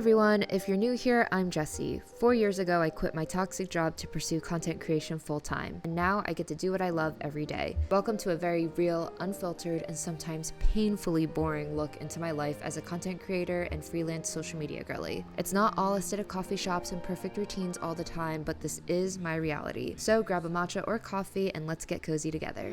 everyone, if you're new here, I'm Jessie. 4 years ago, I quit my toxic job to pursue content creation full-time, and now I get to do what I love every day. Welcome to a very real, unfiltered, and sometimes painfully boring look into my life as a content creator and freelance social media girly. It's not all aesthetic coffee shops and perfect routines all the time, but this is my reality. So grab a matcha or coffee and let's get cozy together.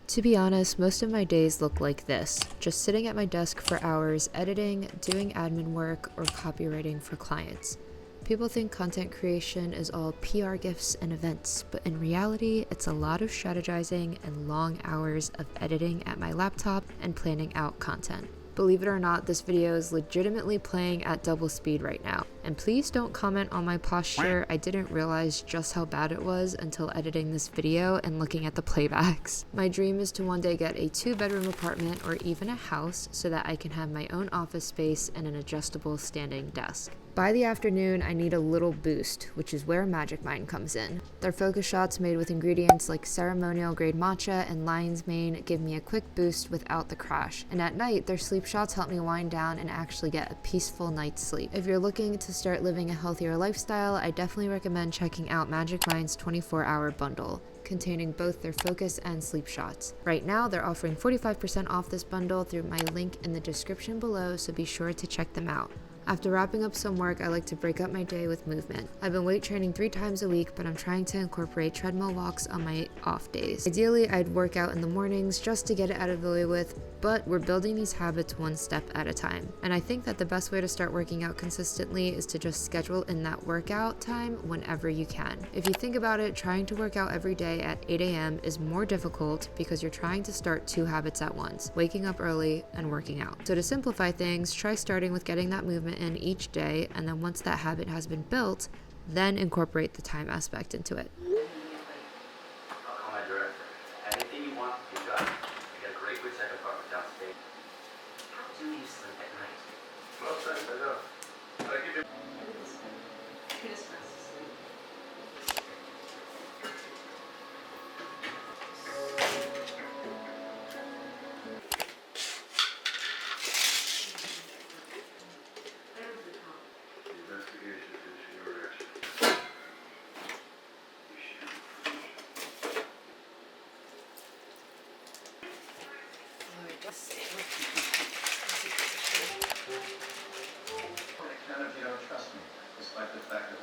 To be honest, most of my days look like this, just sitting at my desk for hours, editing, doing admin work, or copywriting for clients. People think content creation is all PR gifts and events, but in reality, it's a lot of strategizing and long hours of editing at my laptop and planning out content. Believe it or not, this video is legitimately playing at double speed right now. And please don't comment on my posture. I didn't realize just how bad it was until editing this video and looking at the playbacks. My dream is to one day get a 2-bedroom apartment or even a house so that I can have my own office space and an adjustable standing desk. By the afternoon, I need a little boost, which is where Magic Mind comes in. Their focus shots made with ingredients like ceremonial grade matcha and lion's mane give me a quick boost without the crash. And at night, their sleep shots help me wind down and actually get a peaceful night's sleep. If you're looking to start living a healthier lifestyle, I definitely recommend checking out Magic Mind's 24-hour bundle, containing both their focus and sleep shots. Right now, they're offering 45% off this bundle through my link in the description below, so be sure to check them out. After wrapping up some work, I like to break up my day with movement. I've been weight training 3 times a week, but I'm trying to incorporate treadmill walks on my off days. Ideally, I'd work out in the mornings just to get it out of the way with, but we're building these habits one step at a time. And I think that the best way to start working out consistently is to just schedule in that workout time whenever you can. If you think about it, trying to work out every day at 8 a.m. is more difficult because you're trying to start 2 habits at once, waking up early and working out. So to simplify things, try starting with getting that movement in each day, and then once that habit has been built, then incorporate the time aspect into it. I'll call my director. Anything you want, you got it. I got a great woodside apartment downstairs. How do you sleep at night? Well, thanks, I know. I give you... It is fast to sleep. Investigation into your action. None of you don't trust me, despite the fact that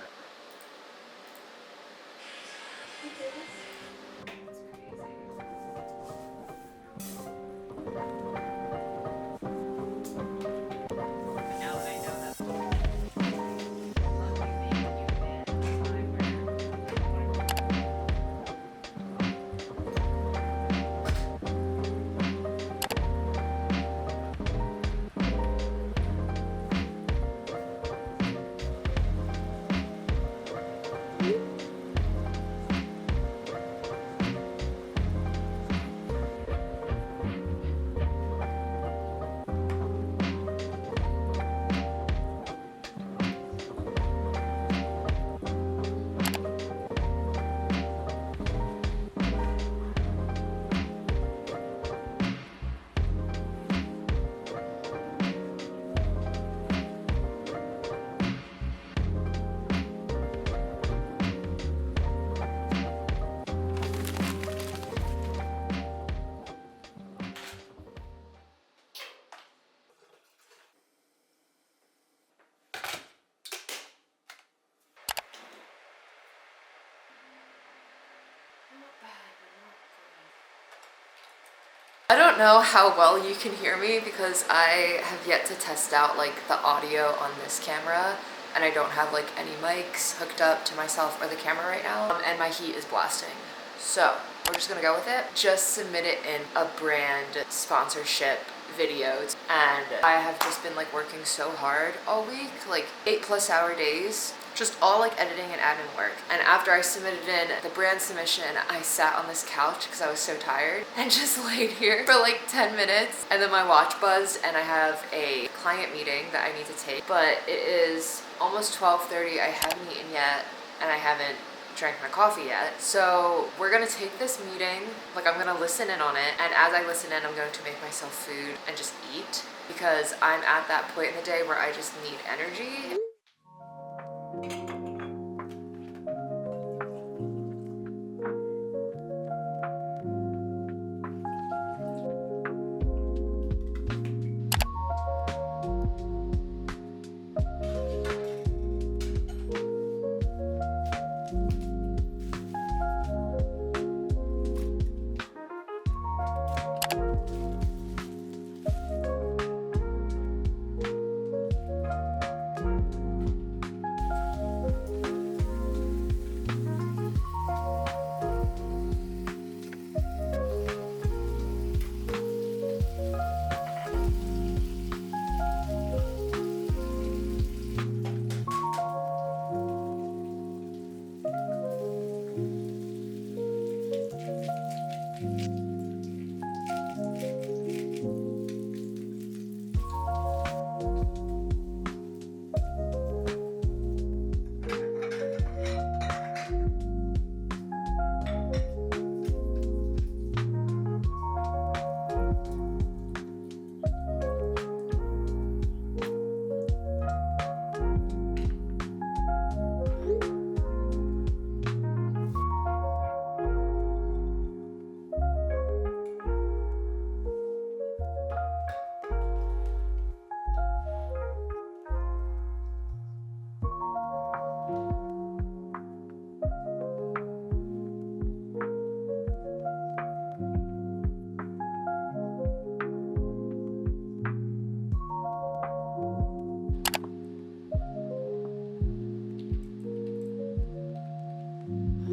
don't know how well you can hear me because I have yet to test out like the audio on this camera, and I don't have like any mics hooked up to myself or the camera right now, and my heat is blasting. So we're just gonna go with it. Just submit it in a brand sponsorship videos, and I have just been like working so hard all week, like 8+ hour days, just all like editing and admin work. And after I submitted in the brand submission, I sat on this couch because I was so tired and just laid here for like 10 minutes, and then my watch buzzed and I have a client meeting that I need to take. But it is almost 12:30, I haven't eaten yet, and I haven't drank my coffee yet. So we're gonna take this meeting, like I'm gonna listen in on it, and as I listen in, I'm going to make myself food and just eat, because I'm at that point in the day where I just need energy.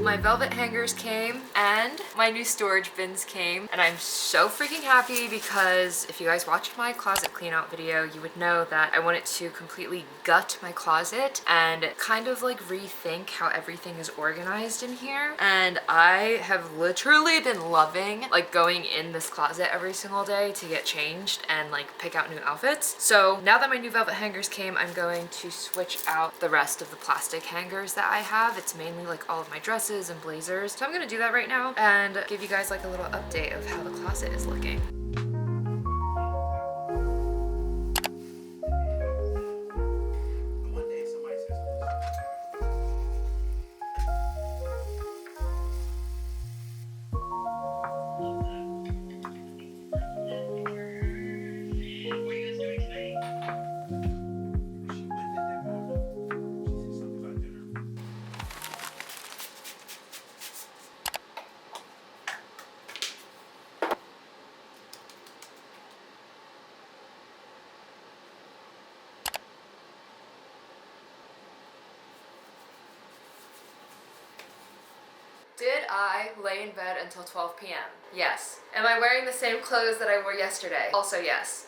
My velvet hangers came and my new storage bins came, and I'm so freaking happy because if you guys watched my closet clean out video, you would know that I wanted to completely gut my closet and kind of like rethink how everything is organized in here. And I have literally been loving like going in this closet every single day to get changed and like pick out new outfits. So now that my new velvet hangers came, I'm going to switch out the rest of the plastic hangers that I have. It's mainly like all of my dresses and blazers. So I'm gonna do that right now and give you guys like a little update of how the closet is looking. Did I lay in bed until 12 p.m.? Yes. Am I wearing the same clothes that I wore yesterday? Also yes.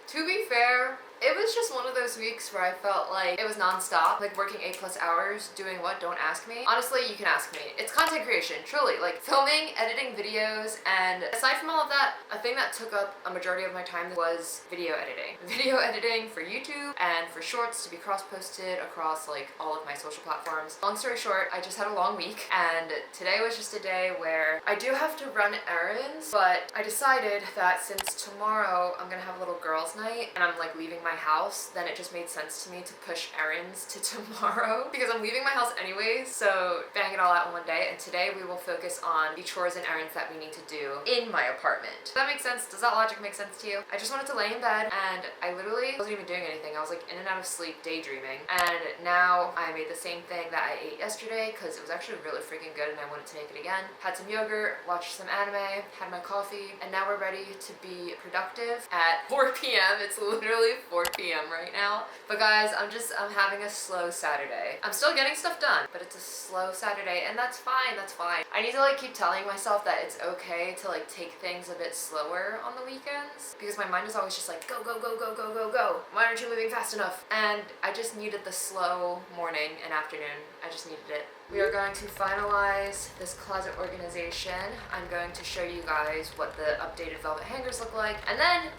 To be fair, it was just one of those weeks where I felt like it was non-stop, like working 8+ hours, doing what? Don't ask me. Honestly, you can ask me. It's content creation, truly, like filming, editing videos, and aside from all of that, a thing that took up a majority of my time was video editing. Video editing for YouTube and for shorts to be cross-posted across like all of my social platforms. Long story short, I just had a long week, and today was just a day where I do have to run errands, but I decided that since tomorrow I'm gonna have a little girls' night and I'm like leaving my house, then it just made sense to me to push errands to tomorrow because I'm leaving my house anyways, so bang it all out in one day. And today we will focus on the chores and errands that we need to do in my apartment. Does that make sense? Does that logic make sense to you? I just wanted to lay in bed and I literally wasn't even doing anything. I was like in and out of sleep, daydreaming. And now I made the same thing that I ate yesterday because it was actually really freaking good and I wanted to make it again. Had some yogurt, watched some anime, had my coffee, and now we're ready to be productive at 4 p.m. It's literally 4 p.m. right now. But guys, I'm having a slow Saturday. I'm still getting stuff done, but it's a slow Saturday and that's fine, that's fine. I need to like keep telling myself that it's okay to like take things a bit slower on the weekends because my mind is always just like, go, go, go, go, go, go, go. Why aren't you moving fast enough? And I just needed the slow morning and afternoon. I just needed it. We are going to finalize this closet organization. I'm going to show you guys what the updated velvet hangers look like. And then,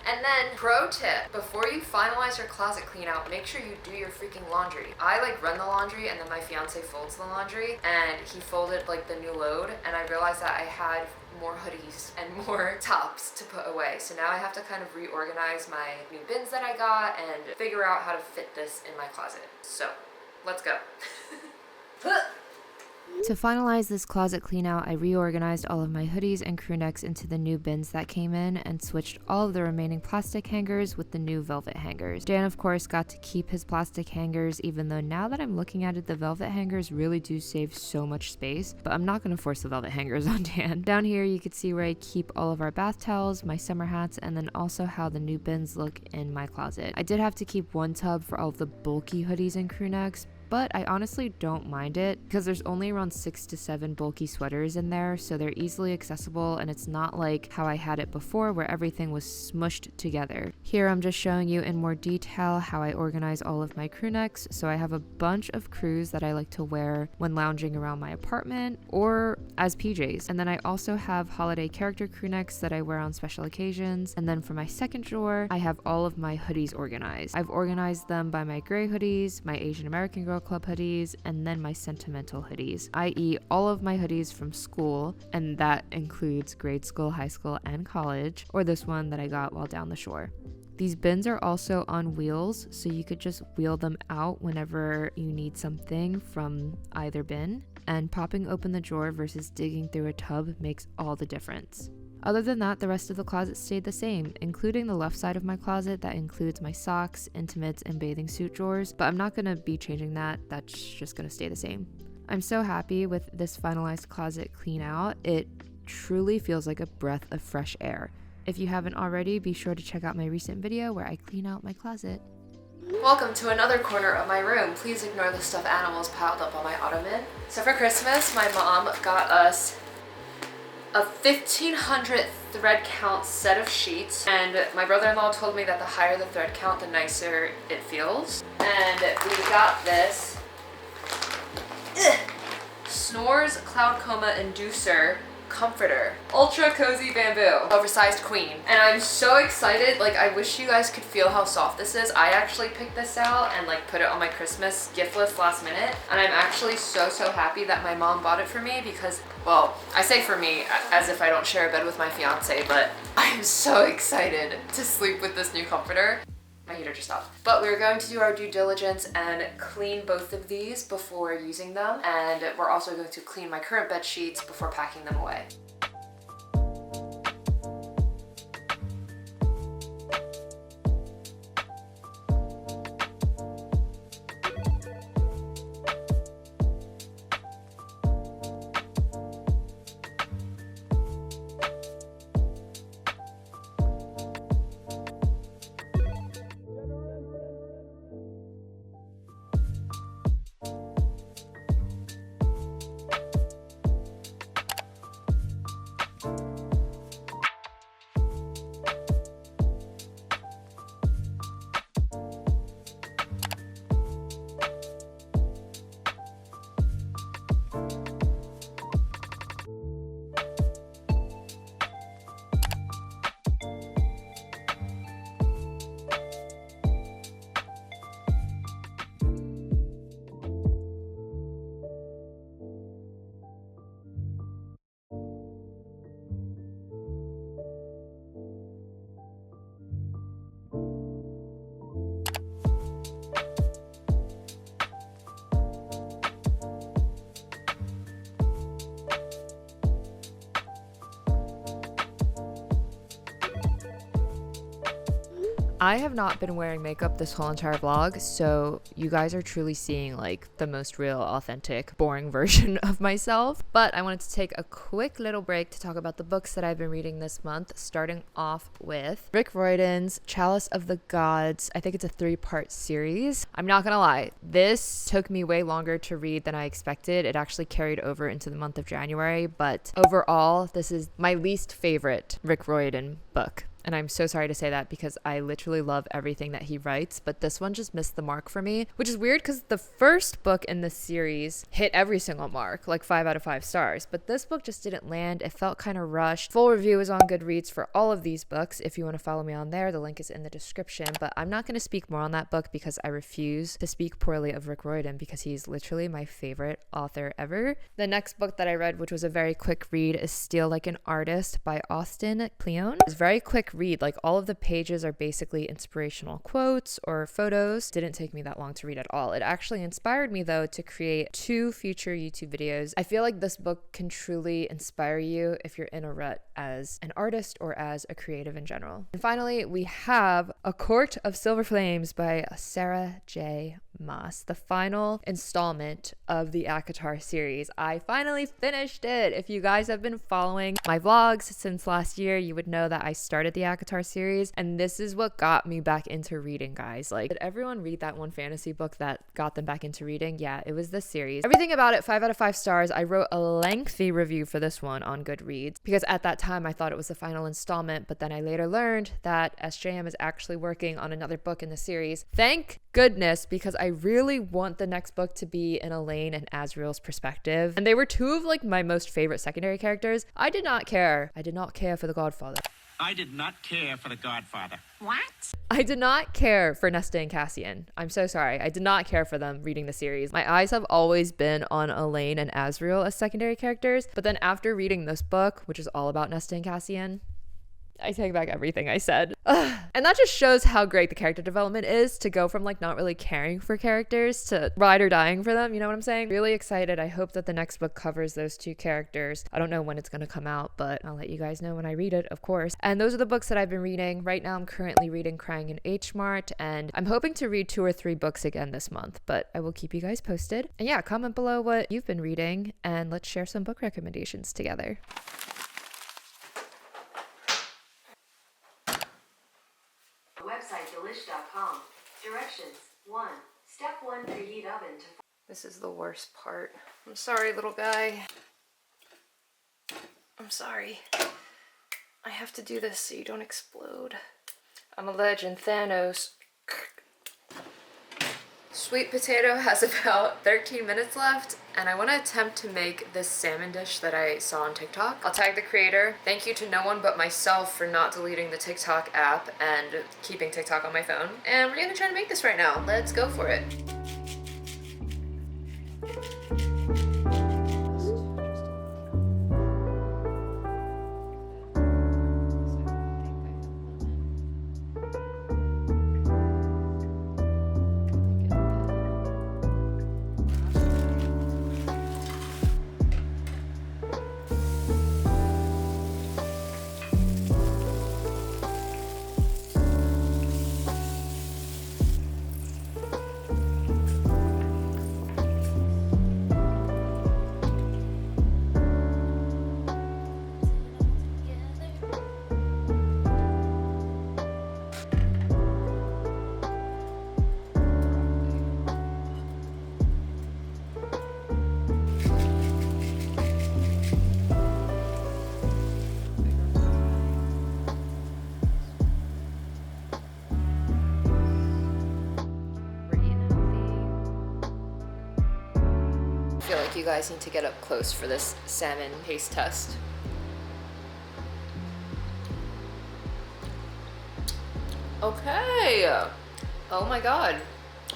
pro tip, before you finalize your closet clean out, make sure you do your freaking laundry. I like run the laundry and then my fiance folds the laundry and he folded like the new load and I realized that I had more hoodies and more tops to put away. So now I have to kind of reorganize my new bins that I got and figure out how to fit this in my closet. So, let's go. To finalize this closet clean out, I reorganized all of my hoodies and crew necks into the new bins that came in and switched all of the remaining plastic hangers with the new velvet hangers. Dan, of course, got to keep his plastic hangers, even though now that I'm looking at it, the velvet hangers really do save so much space, but I'm not going to force the velvet hangers on Dan. Down here, you can see where I keep all of our bath towels, my summer hats, and then also how the new bins look in my closet. I did have to keep one tub for all of the bulky hoodies and crew necks, but I honestly don't mind it because there's only around 6 to 7 bulky sweaters in there, so they're easily accessible and it's not like how I had it before where everything was smushed together. Here I'm just showing you in more detail how I organize all of my crew necks. So I have a bunch of crews that I like to wear when lounging around my apartment or as PJs. And then I also have holiday character crew necks that I wear on special occasions. And then for my second drawer, I have all of my hoodies organized. I've organized them by my gray hoodies, my Asian American Girl Club hoodies, and then my sentimental hoodies, i.e. all of my hoodies from school, and that includes grade school, high school, and college, or this one that I got while down the shore. These bins are also on wheels, so you could just wheel them out whenever you need something from either bin, and popping open the drawer versus digging through a tub makes all the difference. Other than that, the rest of the closet stayed the same, including the left side of my closet that includes my socks, intimates, and bathing suit drawers, but I'm not going to be changing that. That's just going to stay the same. I'm so happy with this finalized closet clean out. It truly feels like a breath of fresh air. If you haven't already, be sure to check out my recent video where I clean out my closet. Welcome to another corner of my room. Please ignore the stuffed animals piled up on my ottoman. So for Christmas, my mom got us a 1,500 thread count set of sheets, and my brother-in-law told me that the higher the thread count, the nicer it feels. And we got this Snores Cloud Coma Inducer comforter, ultra cozy bamboo, oversized queen, and I'm so excited. Like, I wish you guys could feel how soft this is. I actually picked this out and like put it on my Christmas gift list last minute, and I'm actually so happy that my mom bought it for me because, well, I say for me as if I don't share a bed with my fiance, but I'm so excited to sleep with this new comforter. My heater just stopped. But we're going to do our due diligence and clean both of these before using them. And we're also going to clean my current bed sheets before packing them away. I have not been wearing makeup this whole entire vlog, so you guys are truly seeing like the most real, authentic, boring version of myself. But I wanted to take a quick little break to talk about the books that I've been reading this month, starting off with Rick Riordan's Chalice of the Gods. I think it's a 3-part series. I'm not gonna lie, this took me way longer to read than I expected. It actually carried over into the month of January, but overall, this is my least favorite Rick Riordan book. And I'm so sorry to say that because I literally love everything that he writes, but this one just missed the mark for me, which is weird because the first book in this series hit every single mark, like 5 out of 5 stars, but this book just didn't land. It felt kind of rushed. Full review is on Goodreads for all of these books. If you want to follow me on there, the link is in the description, but I'm not going to speak more on that book because I refuse to speak poorly of Rick Riordan because he's literally my favorite author ever. The next book that I read, which was a very quick read, is Steal Like an Artist by Austin Kleon. It's very quick read. Like all of the pages are basically inspirational quotes or photos. Didn't take me that long to read at all. It actually inspired me though to create 2 future YouTube videos. I feel like this book can truly inspire you if you're in a rut as an artist or as a creative in general. And finally, we have A Court of Silver Flames by Sarah J. Maas, the final installment of the ACOTAR series. I finally finished it. If you guys have been following my vlogs since last year, you would know that I started the ACOTAR series, and this is what got me back into reading, guys. Like, did everyone read that one fantasy book that got them back into reading? Yeah, it was this series. Everything about it, 5 out of 5 stars. I wrote a lengthy review for this one on Goodreads because at that time I thought it was the final installment, but then I later learned that SJM is actually working on another book in the series. Thank goodness, because I really want the next book to be in Elaine and Azriel's perspective. And they were 2 of like my most favorite secondary characters. I did not care. I did not care for the Godfather. I did not care for the Godfather. What? I did not care for Nesta and Cassian. I'm so sorry. I did not care for them reading the series. My eyes have always been on Elaine and Azriel as secondary characters, but then after reading this book, which is all about Nesta and Cassian, I take back everything I said. Ugh. And that just shows how great the character development is to go from like not really caring for characters to ride or dying for them. You know what I'm saying? Really excited. I hope that the next book covers those 2 characters. I don't know when it's going to come out, but I'll let you guys know when I read it, of course. And those are the books that I've been reading. Right now, I'm currently reading Crying in H Mart, and I'm hoping to read 2 or 3 books again this month, but I will keep you guys posted. And yeah, comment below what you've been reading, and let's share some book recommendations together. Website delish.com. Directions. 1. Step 1. Preheat oven to... This is the worst part. I'm sorry, little guy. I'm sorry. I have to do this so you don't explode. I'm a legend, Thanos. Sweet potato has about 13 minutes left, and I want to attempt to make this salmon dish that I saw on TikTok. I'll tag the creator. Thank you to no one but myself for not deleting the TikTok app and keeping TikTok on my phone. And we're gonna try to make this right now. Let's go for it. I feel like you guys need to get up close for this salmon taste test. Okay. Oh my god.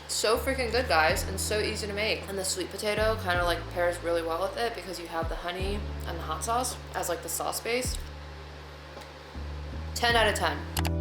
So freaking good, guys, and so easy to make. And the sweet potato kind of like pairs really well with it because you have the honey and the hot sauce as like the sauce base. 10 out of 10.